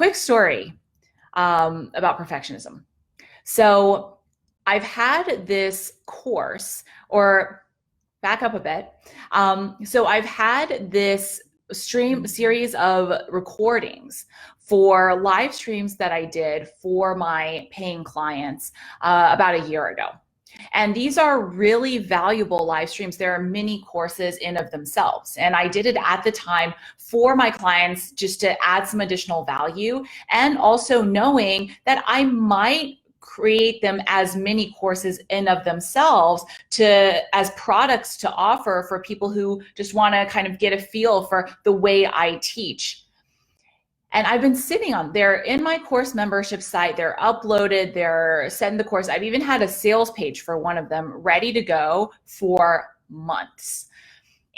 quick story about perfectionism. So I've had this course, or back up a bit. So I've had this series of recordings for live streams that I did for my paying clients about a year ago. And these are really valuable live streams. There are mini courses in of themselves. And I did it at the time for my clients just to add some additional value, and also knowing that I might create them as mini courses in of themselves as products to offer for people who just want to kind of get a feel for the way I teach. And I've been sitting on, they're in my course membership site, they're uploaded, they're set in the course. I've even had a sales page for one of them ready to go for months.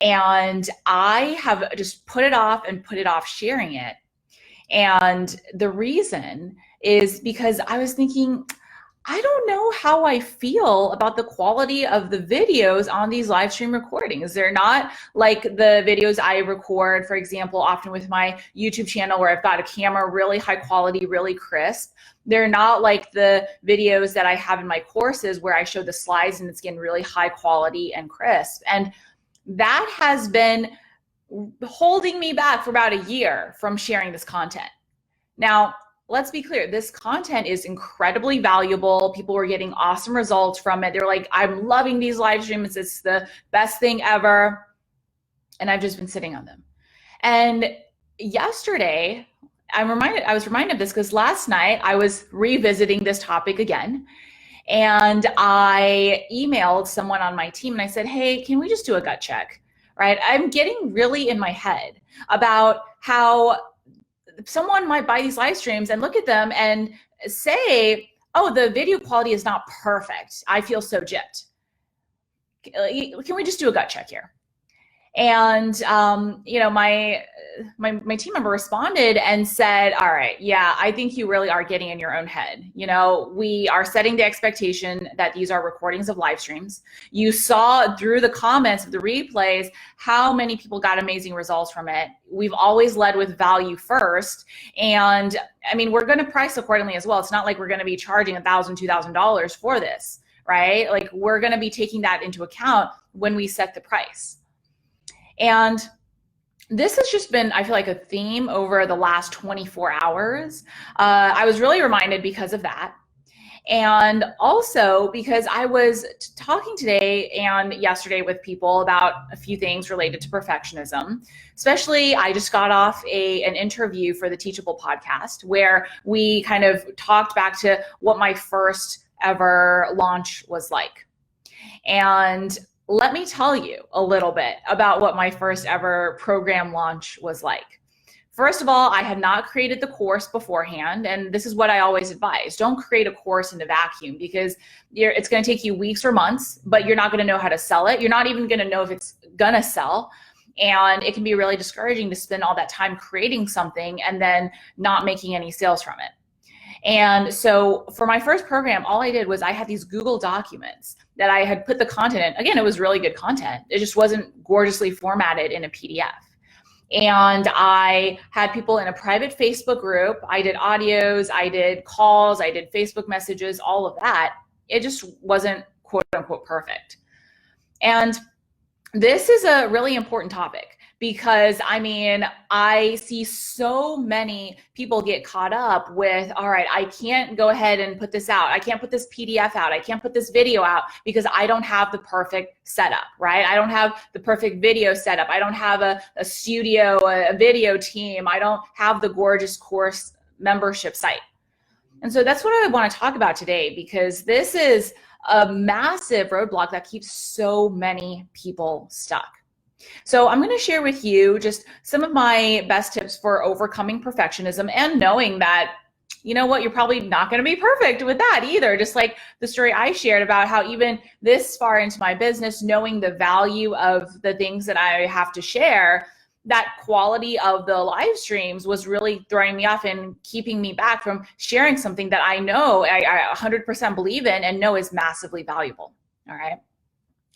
And I have just put it off sharing it. And the reason is because I was thinking, I don't know how I feel about the quality of the videos on these live stream recordings. They're not like the videos I record, for example, often with my YouTube channel where I've got a camera, really high quality, really crisp. They're not like the videos that I have in my courses where I show the slides and it's getting really high quality and crisp. And that has been holding me back for about a year from sharing this content. Now, let's be clear, this content is incredibly valuable. People were getting awesome results from it. They're like, I'm loving these live streams. It's the best thing ever. And I've just been sitting on them. And yesterday, I was reminded of this because last night I was revisiting this topic again. And I emailed someone on my team and I said, hey, can we just do a gut check, right? I'm getting really in my head about how someone might buy these live streams and look at them and say, oh, the video quality is not perfect. I feel so gypped. Can we just do a gut check here? And, my team member responded and said, all right, yeah, I think you really are getting in your own head. We are setting the expectation that these are recordings of live streams. You saw through the comments of the replays how many people got amazing results from it. We've always led with value first. And I mean, we're going to price accordingly as well. It's not like we're going to be charging $1,000, $2,000 for this, right? Like, we're going to be taking that into account when we set the price. And this has just been, I feel like, a theme over the last 24 hours. I was really reminded because of that. And also because I was talking today and yesterday with people about a few things related to perfectionism. Especially, I just got off an interview for the Teachable podcast where we kind of talked back to what my first ever launch was like. And let me tell you a little bit about what my first ever program launch was like. First of all, I had not created the course beforehand, and this is what I always advise. Don't create a course in a vacuum because it's going to take you weeks or months, but you're not going to know how to sell it. You're not even going to know if it's going to sell, and it can be really discouraging to spend all that time creating something and then not making any sales from it. And so for my first program, all I did was I had these Google documents that I had put the content in. Again, it was really good content. It just wasn't gorgeously formatted in a PDF. And I had people in a private Facebook group. I did audios, I did calls, I did Facebook messages, all of that. It just wasn't quote unquote perfect. And this is a really important topic because, I mean, I see so many people get caught up with, all right, I can't go ahead and put this out. I can't put this PDF out. I can't put this video out because I don't have the perfect setup, right? I don't have the perfect video setup. I don't have a studio, a video team. I don't have the gorgeous course membership site. And so that's what I want to talk about today, because this is a massive roadblock that keeps so many people stuck. So I'm going to share with you just some of my best tips for overcoming perfectionism and knowing that, you know what, you're probably not going to be perfect with that either. Just like the story I shared about how even this far into my business, knowing the value of the things that I have to share, that quality of the live streams was really throwing me off and keeping me back from sharing something that I know I 100% believe in and know is massively valuable. All right.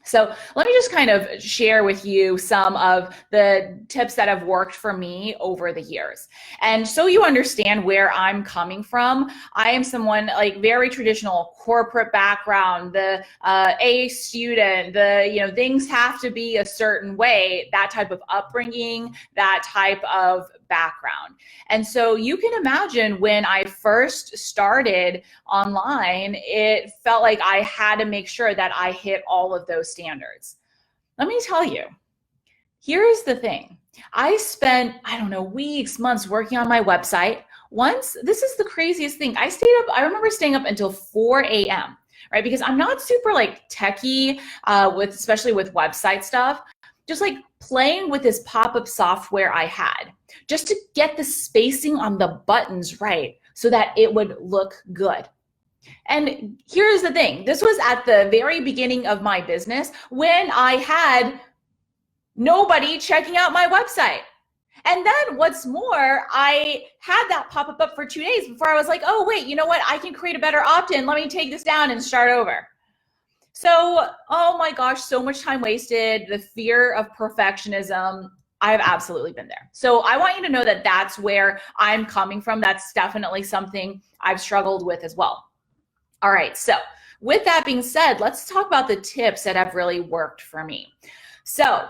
So let me just kind of share with you some of the tips that have worked for me over the years. And so you understand where I'm coming from, I am someone like very traditional corporate background, the A student, things have to be a certain way, that type of upbringing, that type of background. And so you can imagine when I first started online, it felt like I had to make sure that I hit all of those standards. Let me tell you, here's the thing. I spent, I don't know, weeks, months working on my website. Once, this is the craziest thing. I remember staying up until 4 a.m., right? Because I'm not super like techie especially with website stuff, just like playing with this pop-up software I had just to get the spacing on the buttons right so that it would look good. And here's the thing. This was at the very beginning of my business when I had nobody checking out my website. And then what's more, I had that pop up for 2 days before I was like, oh, wait, you know what? I can create a better opt-in. Let me take this down and start over. So, oh my gosh, so much time wasted. The fear of perfectionism. I've absolutely been there. So I want you to know that that's where I'm coming from. That's definitely something I've struggled with as well. All right. So with that being said, let's talk about the tips that have really worked for me. So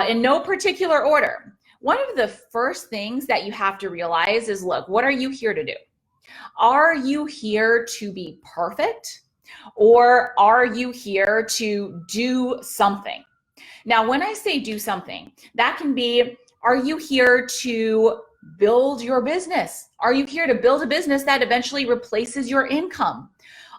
in no particular order, one of the first things that you have to realize is, look, what are you here to do? Are you here to be perfect, or are you here to do something? Now, when I say do something, that can be, are you here to build your business? Are you here to build a business that eventually replaces your income?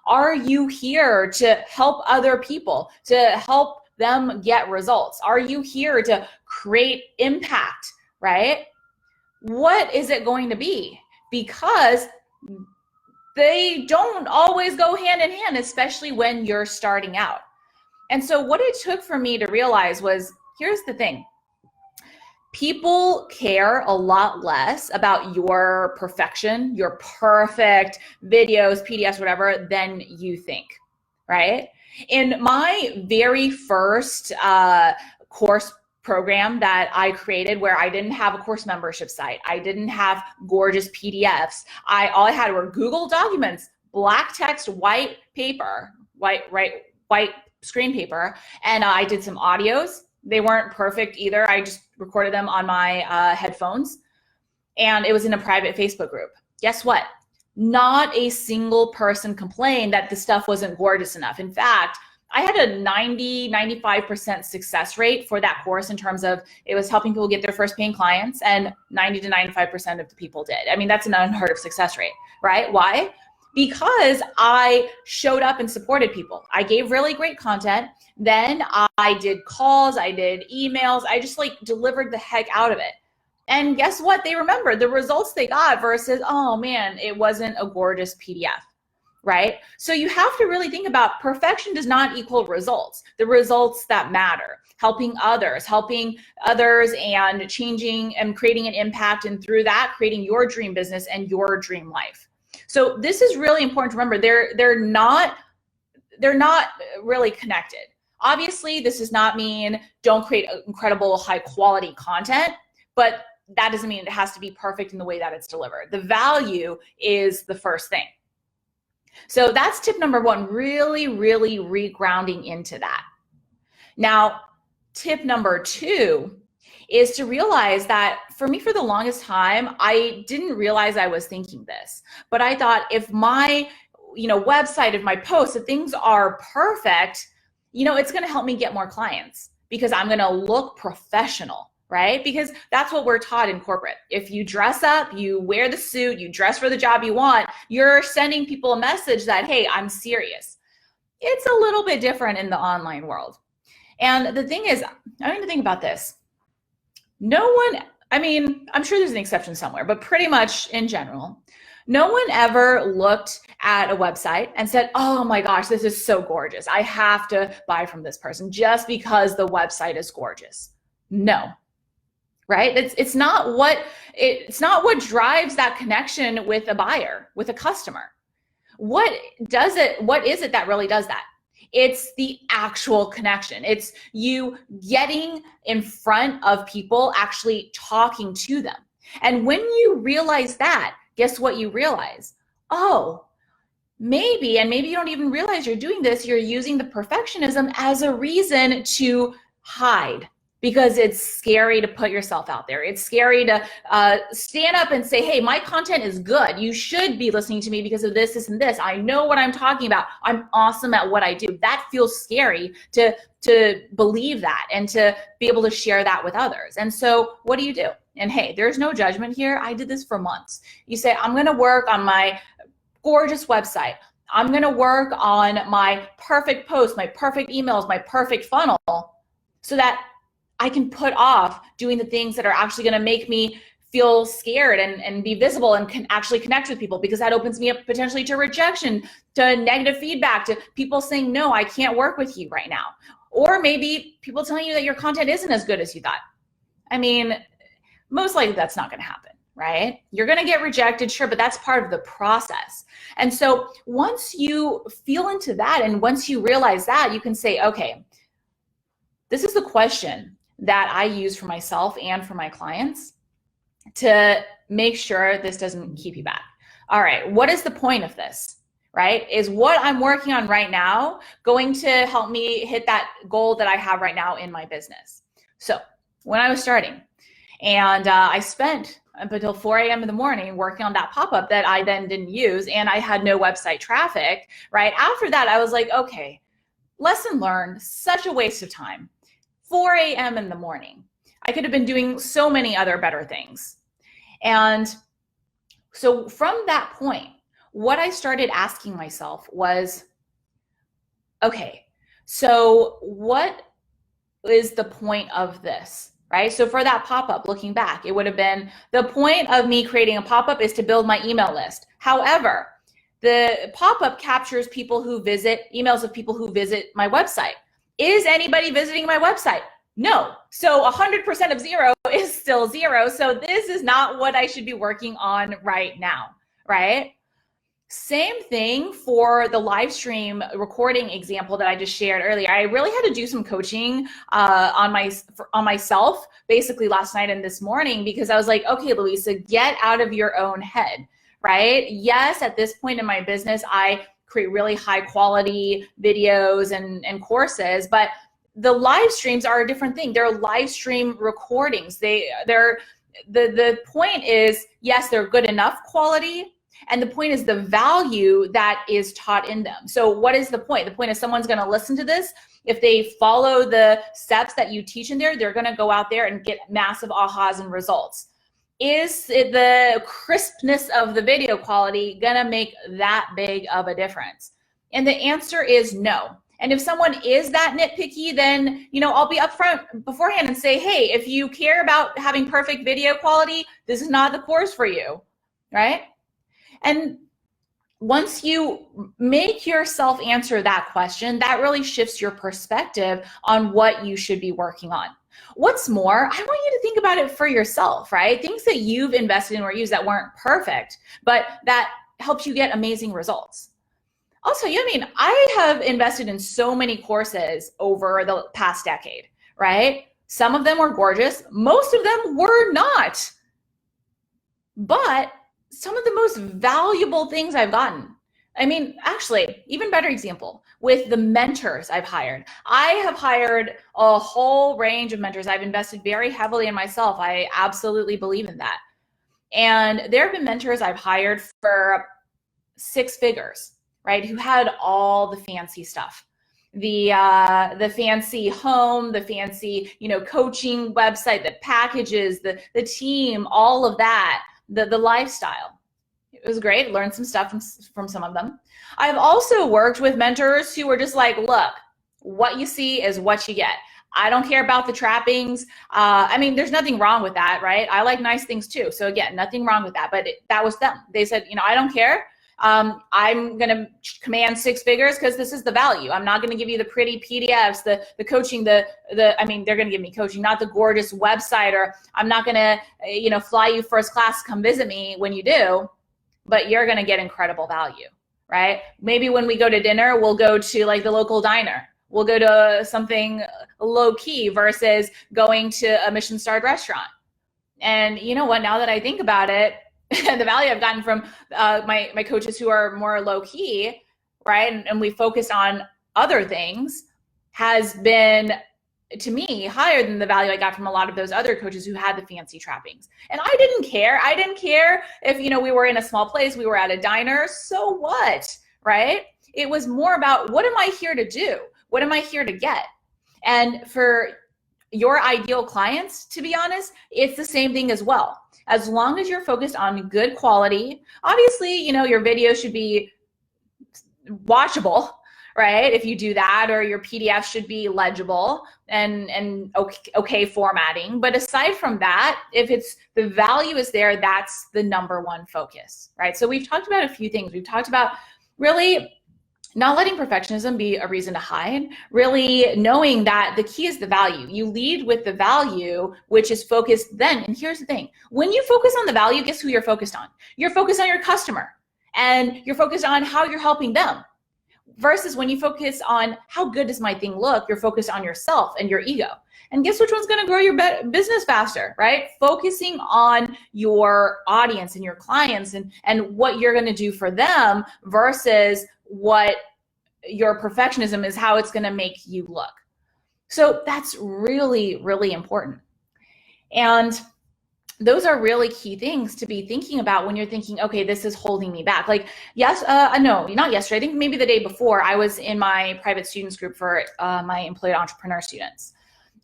Are you here to help other people, to help them get results? Are you here to create impact, right? What is it going to be? Because they don't always go hand in hand, especially when you're starting out. And so what it took for me to realize was, here's the thing. People care a lot less about your perfection, your perfect videos, PDFs, whatever, than you think, right? In my very first course program that I created, where I didn't have a course membership site, I didn't have gorgeous PDFs, all I had were Google documents, black text, white paper, white screen paper, and I did some audios. They weren't perfect either. I just recorded them on my headphones, and it was in a private Facebook group. Guess what? Not a single person complained that the stuff wasn't gorgeous enough. In fact, I had a 95% success rate for that course in terms of it was helping people get their first paying clients, and 90 to 95% of the people did. I mean, that's an unheard of success rate, right? Why? Because I showed up and supported people. I gave really great content. Then I did calls, I did emails. I just like delivered the heck out of it. And guess what? They remembered the results they got versus, oh man, it wasn't a gorgeous PDF, right? So you have to really think about perfection does not equal results. The results that matter, helping others and changing and creating an impact, and through that, creating your dream business and your dream life. So this is really important to remember. They're not really connected. Obviously, this does not mean don't create incredible high quality content, but that doesn't mean it has to be perfect in the way that it's delivered. The value is the first thing. So that's tip number one, really, really regrounding into that. Now, tip number two is to realize that for me, for the longest time, I didn't realize I was thinking this, but I thought if my, website, if my posts, if things are perfect, it's going to help me get more clients because I'm going to look professional, right? Because that's what we're taught in corporate. If you dress up, you wear the suit, you dress for the job you want, you're sending people a message that, hey, I'm serious. It's a little bit different in the online world. And the thing is, I mean, to think about this. I'm sure there's an exception somewhere, but pretty much in general, no one ever looked at a website and said, oh my gosh, this is so gorgeous. I have to buy from this person just because the website is gorgeous. No, right? It's not what drives that connection with a buyer, with a customer. What is it that really does that? It's the actual connection. It's you getting in front of people, actually talking to them. And when you realize that, guess what you realize? Oh, maybe, and maybe you don't even realize you're doing this, you're using the perfectionism as a reason to hide, because it's scary to put yourself out there. It's scary to stand up and say, hey, my content is good. You should be listening to me because of this, this, and this. I know what I'm talking about. I'm awesome at what I do. That feels scary to believe that and to be able to share that with others. And so what do? And hey, there's no judgment here. I did this for months. You say, I'm going to work on my gorgeous website. I'm going to work on my perfect post, my perfect emails, my perfect funnel, so that I can put off doing the things that are actually going to make me feel scared and be visible and can actually connect with people, because that opens me up potentially to rejection, to negative feedback, to people saying, no, I can't work with you right now. Or maybe people telling you that your content isn't as good as you thought. I mean, most likely that's not going to happen, right? You're going to get rejected, sure, but that's part of the process. And so once you feel into that, and once you realize that, you can say, okay, this is the question that I use for myself and for my clients to make sure this doesn't keep you back. All right, what is the point of this, right? Is what I'm working on right now going to help me hit that goal that I have right now in my business? So when I was starting, and I spent up until 4 a.m. in the morning working on that pop-up that I then didn't use, and I had no website traffic, right? After that, I was like, okay, lesson learned, such a waste of time. 4 a.m. in the morning. I could have been doing so many other better things. And so from that point, what I started asking myself was, okay, so what is the point of this, right? So for that pop-up, looking back, it would have been, the point of me creating a pop-up is to build my email list. However, the pop-up captures people who visit, emails of people who visit my website. Is anybody visiting my website? No. So 100% of zero is still zero. So this is not what I should be working on right now, right? Same thing for the live stream recording example that I just shared earlier. I really had to do some coaching on myself basically last night and this morning, because I was like, okay, Louisa, get out of your own head, right? Yes, at this point in my business, I create really high quality videos and courses, but the live streams are a different thing. They're live stream recordings. The point is, yes, they're good enough quality, and the point is the value that is taught in them. So what is the point? The point is someone's going to listen to this. If they follow the steps that you teach in there, they're going to go out there and get massive ahas and results. Is the crispness of the video quality gonna make that big of a difference? And the answer is no. And if someone is that nitpicky, then, you know, I'll be upfront beforehand and say, hey, if you care about having perfect video quality, this is not the course for you, right? And once you make yourself answer that question, that really shifts your perspective on what you should be working on. What's more, I want you to think about it for yourself, right? Things that you've invested in or used that weren't perfect, but that helped you get amazing results. Also, I have invested in so many courses over the past decade, right? Some of them were gorgeous. Most of them were not. But some of the most valuable things I've gotten. Actually, even better example, with the mentors I've hired. I have hired a whole range of mentors. I've invested very heavily in myself. I absolutely believe in that. And there have been mentors I've hired for 6 figures, right? Who had all the fancy stuff. The fancy home, the fancy, coaching website, the packages, the team, all of that, the lifestyle. It was great. Learned some stuff from some of them. I've also worked with mentors who were just like, look, what you see is what you get. I don't care about the trappings. There's nothing wrong with that, right? I like nice things too. So again, nothing wrong with that, but that was them. They said, I don't care. I'm going to command 6 figures because this is the value. I'm not going to give you the pretty PDFs, the coaching, they're going to give me coaching, not the gorgeous website, or I'm not going to, fly you first class, come visit me when you do, but you're going to get incredible value, right? Maybe when we go to dinner, we'll go to like the local diner. We'll go to something low key versus going to a Michelin-starred restaurant. And you know what, now that I think about it, the value I've gotten from my coaches who are more low key, right? And we focus on other things has been, to me, higher than the value I got from a lot of those other coaches who had the fancy trappings. And I didn't care. I didn't care if, you know, we were in a small place, we were at a diner, so what, right? It was more about, what am I here to do? What am I here to get? And for your ideal clients, to be honest, it's the same thing as well. As long as you're focused on good quality, obviously, you know, your video should be watchable, right? If you do that, or your PDF should be legible and okay formatting. But aside from that, if it's the value is there, that's the number one focus, right? So we've talked about a few things. We've talked about really not letting perfectionism be a reason to hide, really knowing that the key is the value. You lead with the value, which is focused then. And here's the thing, when you focus on the value, guess who you're focused on? You're focused on your customer, and you're focused on how you're helping them. Versus when you focus on how good does my thing look, you're focused on yourself and your ego. And guess which one's going to grow your business faster, right? Focusing on your audience and your clients and what you're going to do for them versus what your perfectionism is, how it's going to make you look. So that's really, really important. And those are really key things to be thinking about when you're thinking, okay, this is holding me back. Like, yes, no, not yesterday. I think maybe the day before, I was in my private students group for my employed entrepreneur students.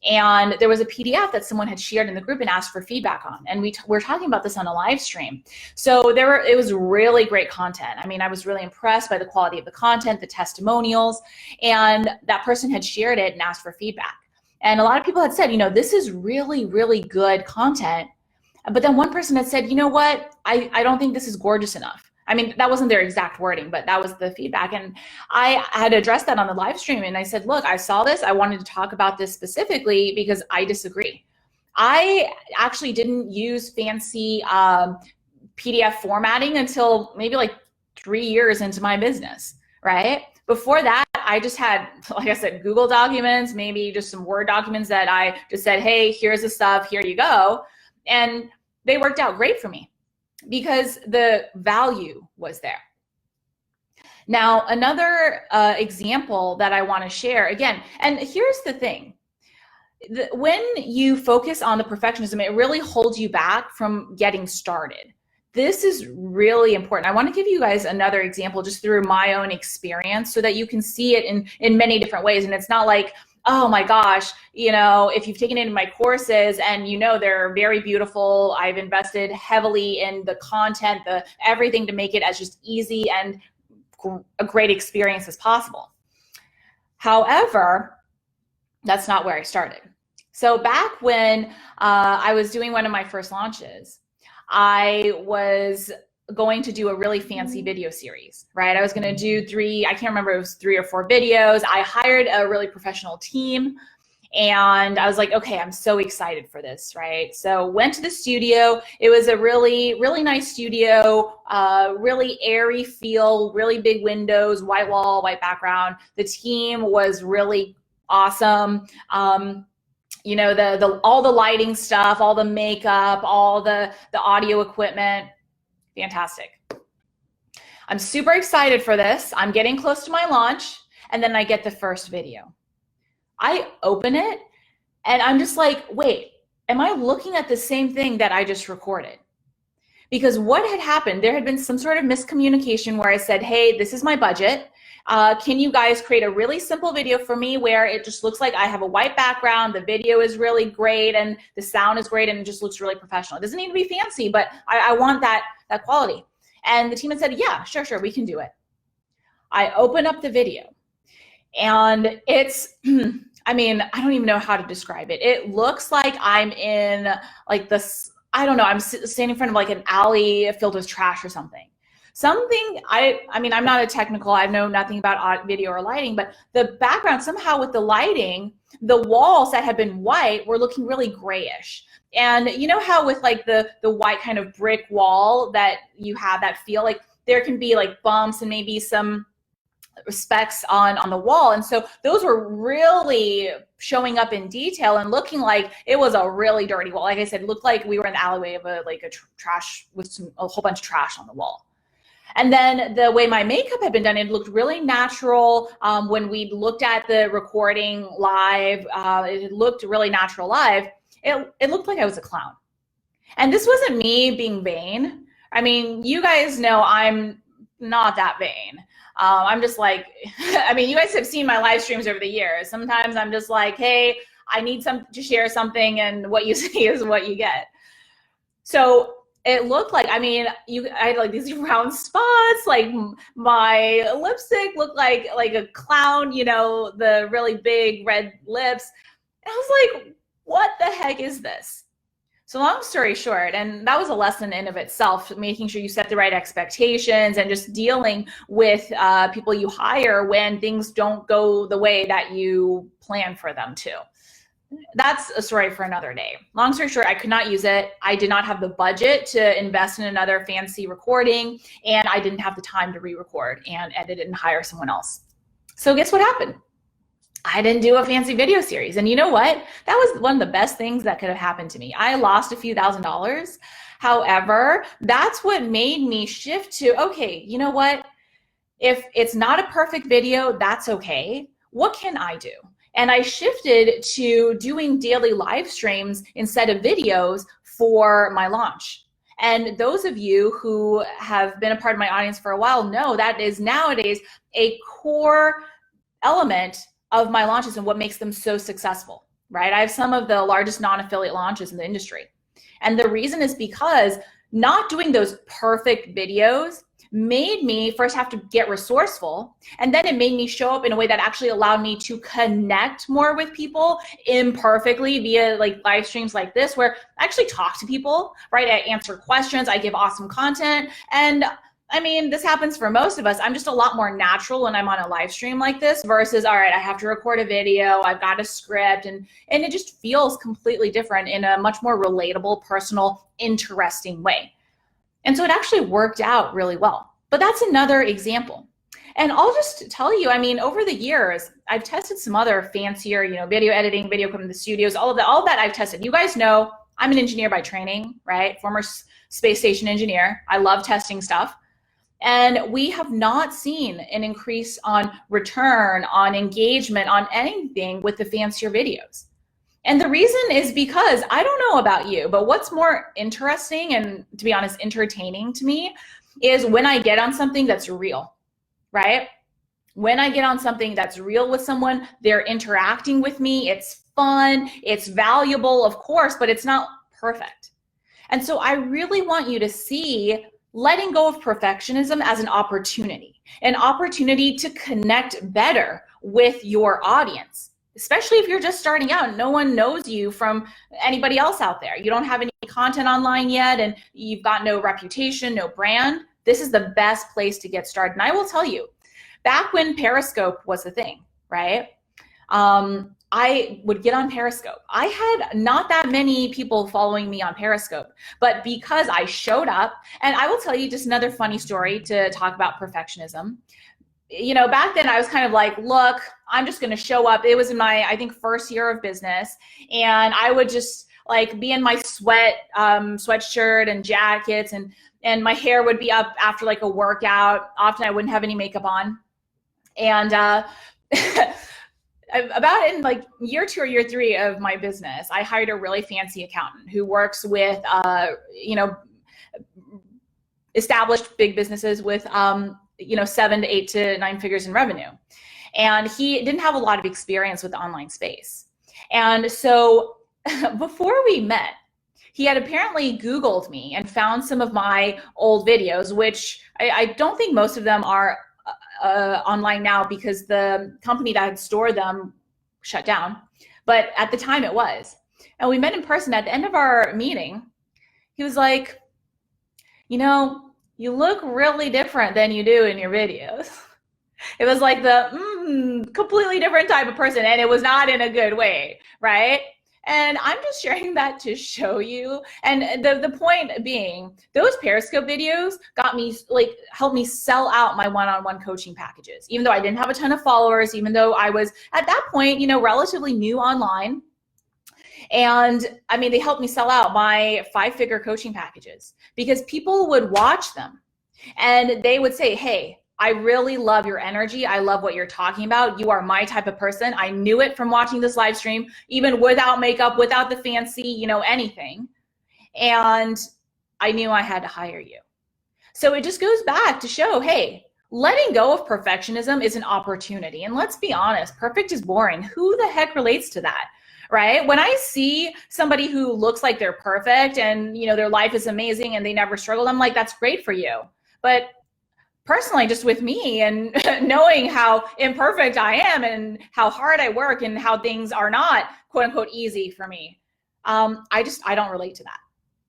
And there was a PDF that someone had shared in the group and asked for feedback on. And we're talking about this on a live stream. So it was really great content. I mean, I was really impressed by the quality of the content, the testimonials, and that person had shared it and asked for feedback. And a lot of people had said, you know, this is really, really good content. But then one person had said, you know what, I don't think this is gorgeous enough. I mean, that wasn't their exact wording, but that was the feedback. And I had addressed that on the live stream. And I said, look, I saw this. I wanted to talk about this specifically because I disagree. I actually didn't use fancy PDF formatting until maybe like 3 years into my business, right? Before that, I just had, like I said, Google documents, maybe just some Word documents that I just said, hey, here's the stuff, here you go. And they worked out great for me because the value was there. Now, another example that I want to share again, and here's the thing. When you focus on the perfectionism, it really holds you back from getting started. This is really important. I want to give you guys another example just through my own experience so that you can see it in many different ways. And it's not like, oh my gosh, you know, if you've taken it in my courses and you know they're very beautiful, I've invested heavily in the content, everything to make it as just easy and a great experience as possible. However, that's not where I started. So back when I was doing one of my first launches, I was going to do a really fancy video series, right? I was going to do I can't remember, it was 3 or 4 videos. I hired a really professional team and I was like, okay, I'm so excited for this, right? So went to the studio. It was a really, really nice studio, really airy feel, really big windows, white wall, white background. The team was really awesome. You know, all the lighting stuff, all the makeup, all the audio equipment. Fantastic. I'm super excited for this. I'm getting close to my launch, and then I get the first video. I open it, and I'm just like, wait, am I looking at the same thing that I just recorded? Because what had happened, there had been some sort of miscommunication where I said, hey, this is my budget. Can you guys create a really simple video for me where it just looks like I have a white background, the video is really great, and the sound is great, and it just looks really professional. It doesn't need to be fancy, but I want that quality. And the team had said, yeah, sure, we can do it. I open up the video, and it's, I mean, I don't even know how to describe it. It looks like I'm in like this, I don't know, I'm standing in front of like an alley filled with trash or something. I mean, I'm not a technical, I know nothing about video or lighting, but the background somehow with the lighting, the walls that had been white were looking really grayish. And you know how with like the white kind of brick wall that you have that feel, like there can be like bumps and maybe some specks on the wall. And so those were really showing up in detail and looking like it was a really dirty wall. Like I said, it looked like we were in the alleyway of a trash with a whole bunch of trash on the wall. And then the way my makeup had been done, it looked really natural. When we looked at the recording live, it looked really natural live. It looked like I was a clown. And this wasn't me being vain. I mean, you guys know I'm not that vain. I'm just like, I mean, you guys have seen my live streams over the years. Sometimes I'm just like, hey, I need to share something, and what you see is what you get. So it looked like, I mean, I had like these round spots, like my lipstick looked like a clown, you know, the really big red lips. And I was like, what the heck is this? So long story short, and that was a lesson in of itself, making sure you set the right expectations and just dealing with people you hire when things don't go the way that you plan for them to. That's a story for another day. Long story short, I could not use it. I did not have the budget to invest in another fancy recording, and I didn't have the time to re-record and edit it and hire someone else. So guess what happened? I didn't do a fancy video series. And you know what? That was one of the best things that could have happened to me. I lost a few $1,000s. However, that's what made me shift to, okay, you know what? If it's not a perfect video, that's okay. What can I do? And I shifted to doing daily live streams instead of videos for my launch. And those of you who have been a part of my audience for a while know that is nowadays a core element of my launches and what makes them so successful, right? I have some of the largest non-affiliate launches in the industry. And the reason is because not doing those perfect videos made me first have to get resourceful. And then it made me show up in a way that actually allowed me to connect more with people imperfectly via like live streams like this, where I actually talk to people, right? I answer questions, I give awesome content. And I mean, this happens for most of us. I'm just a lot more natural when I'm on a live stream like this versus, all right, I have to record a video, I've got a script, and it just feels completely different in a much more relatable, personal, interesting way. And so it actually worked out really well. But that's another example. And I'll just tell you, I mean, over the years, I've tested some other fancier, you know, video editing, video coming to the studios, all of that I've tested. You guys know I'm an engineer by training, right? Former space station engineer. I love testing stuff. And we have not seen an increase on return, on engagement, on anything with the fancier videos. And the reason is because I don't know about you, but what's more interesting and, to be honest, entertaining to me is when I get on something that's real, right? When I get on something that's real with someone, they're interacting with me, it's fun, it's valuable, of course, but it's not perfect. And so I really want you to see letting go of perfectionism as an opportunity to connect better with your audience, especially if you're just starting out and no one knows you from anybody else out there. You don't have any content online yet and you've got no reputation, no brand. This is the best place to get started. And I will tell you, back when Periscope was the thing, right? I would get on Periscope. I had not that many people following me on Periscope, but because I showed up, and I will tell you just another funny story to talk about perfectionism. You know, back then I was kind of like, look, I'm just going to show up. It was in my, I think, first year of business. And I would just like be in my sweatshirt and jackets, and my hair would be up after like a workout. Often I wouldn't have any makeup on. And, about in like year 2 or year 3 of my business, I hired a really fancy accountant who works with, you know, established big businesses with, you know, 7 to 8 to 9 figures in revenue. And he didn't have a lot of experience with the online space. And so before we met, he had apparently Googled me and found some of my old videos, which I don't think most of them are online now because the company that had stored them shut down. But at the time it was. And we met in person. At the end of our meeting, he was like, you know, you look really different than you do in your videos. It was like the completely different type of person, and it was not in a good way, right? And I'm just sharing that to show you. And the point being, those Periscope videos got me, like, helped me sell out my one-on-one coaching packages. Even though I didn't have a ton of followers, even though I was at that point, relatively new online. And I mean, they helped me sell out my 5-figure coaching packages because people would watch them and they would say, hey, I really love your energy. I love what you're talking about. You are my type of person. I knew it from watching this live stream, even without makeup, without the fancy, anything. And I knew I had to hire you. So it just goes back to show, hey, letting go of perfectionism is an opportunity. And let's be honest, perfect is boring. Who the heck relates to that? Right? When I see somebody who looks like they're perfect and, their life is amazing and they never struggled, I'm like, that's great for you. But personally, just with me and knowing how imperfect I am and how hard I work and how things are not quote unquote easy for me, I don't relate to that,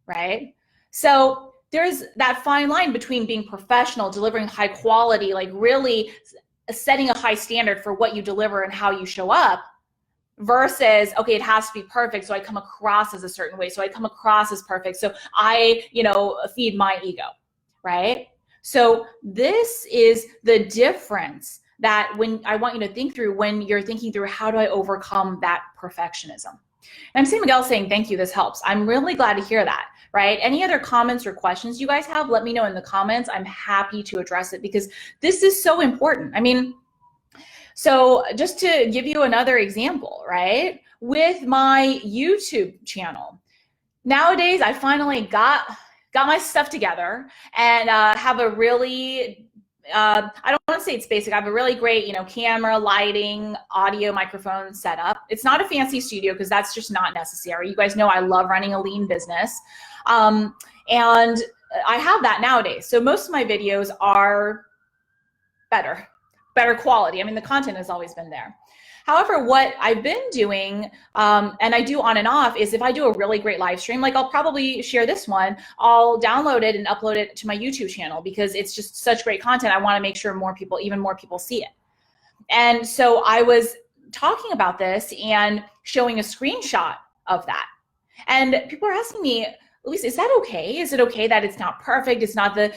right? So there's that fine line between being professional, delivering high quality, like really setting a high standard for what you deliver and how you show up, versus, okay, it has to be perfect, so I come across as a certain way, so I come across as perfect, so I, feed my ego, right? So this is the difference that when I want you to think through when you're thinking through how do I overcome that perfectionism. And I'm seeing Miguel saying, thank you, this helps. I'm really glad to hear that, right? Any other comments or questions you guys have, let me know in the comments. I'm happy to address it because this is so important. I mean, so just to give you another example, right? With my YouTube channel, nowadays I finally got my stuff together and have a really, I don't want to say it's basic. I have a really great, camera, lighting, audio, microphone setup. It's not a fancy studio because that's just not necessary. You guys know I love running a lean business. And I have that nowadays. So most of my videos are better quality. I mean, the content has always been there. However, what I've been doing, and I do on and off, is if I do a really great live stream, like I'll probably share this one, I'll download it and upload it to my YouTube channel because it's just such great content. I want to make sure even more people see it. And so I was talking about this and showing a screenshot of that. And people are asking me, Louise, is that okay? Is it okay that it's not perfect? It's not the,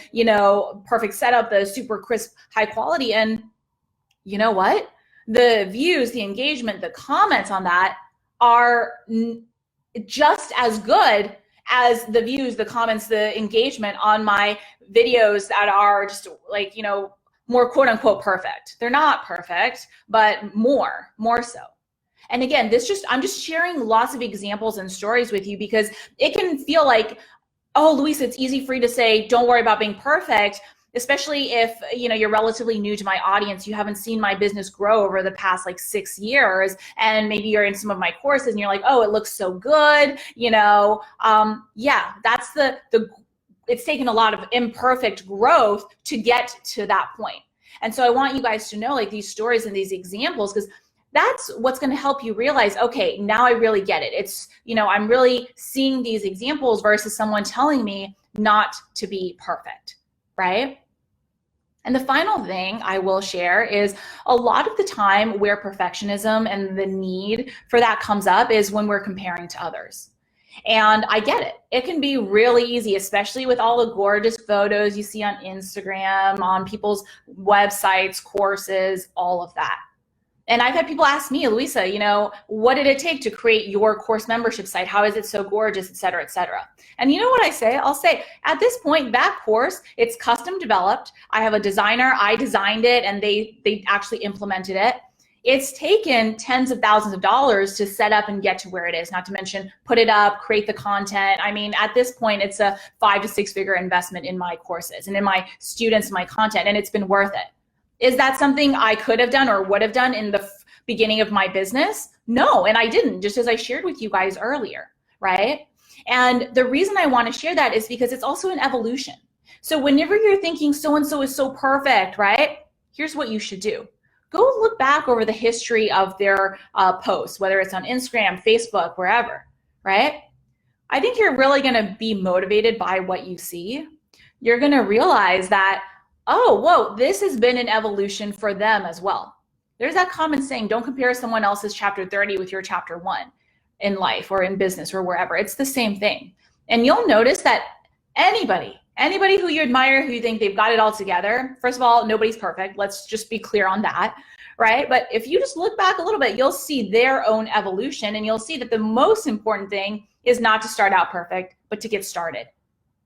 perfect setup, the super crisp, high quality. And you know what? The views, the engagement, the comments on that are just as good as the views, the comments, the engagement on my videos that are just like, more quote unquote perfect. They're not perfect, but more so. And again, I'm just sharing lots of examples and stories with you because it can feel like, oh, Louise, it's easy for you to say, don't worry about being perfect, especially if, you're relatively new to my audience. You haven't seen my business grow over the past 6 years. And maybe you're in some of my courses and you're like, oh, it looks so good. Yeah, that's it's taken a lot of imperfect growth to get to that point. And so I want you guys to know these stories and these examples, because that's what's going to help you realize, okay, now I really get it. It's, I'm really seeing these examples versus someone telling me not to be perfect, right? And the final thing I will share is a lot of the time where perfectionism and the need for that comes up is when we're comparing to others. And I get it. It can be really easy, especially with all the gorgeous photos you see on Instagram, on people's websites, courses, all of that. And I've had people ask me, Louisa, what did it take to create your course membership site? How is it so gorgeous, et cetera, et cetera? And you know what I say? I'll say, at this point, that course, it's custom developed. I have a designer, I designed it, and they actually implemented it. It's taken tens of thousands of dollars to set up and get to where it is, not to mention put it up, create the content. I mean, at this point, it's a 5 to 6 figure investment in my courses and in my students, my content, and it's been worth it. Is that something I could have done or would have done in the beginning of my business? No, and I didn't, just as I shared with you guys earlier, right? And the reason I want to share that is because it's also an evolution. So whenever you're thinking so-and-so is so perfect, right? Here's what you should do. Go look back over the history of their posts, whether it's on Instagram, Facebook, wherever, right? I think you're really going to be motivated by what you see. You're going to realize that, oh, whoa, this has been an evolution for them as well. There's that common saying, don't compare someone else's chapter 30 with your chapter 1. in life or in business or wherever. It's the same thing. And you'll notice that anybody who you admire, who you think they've got it all together, first of all, nobody's perfect. Let's just be clear on that, right? But if you just look back a little bit, you'll see their own evolution, and you'll see that the most important thing is not to start out perfect, but to get started.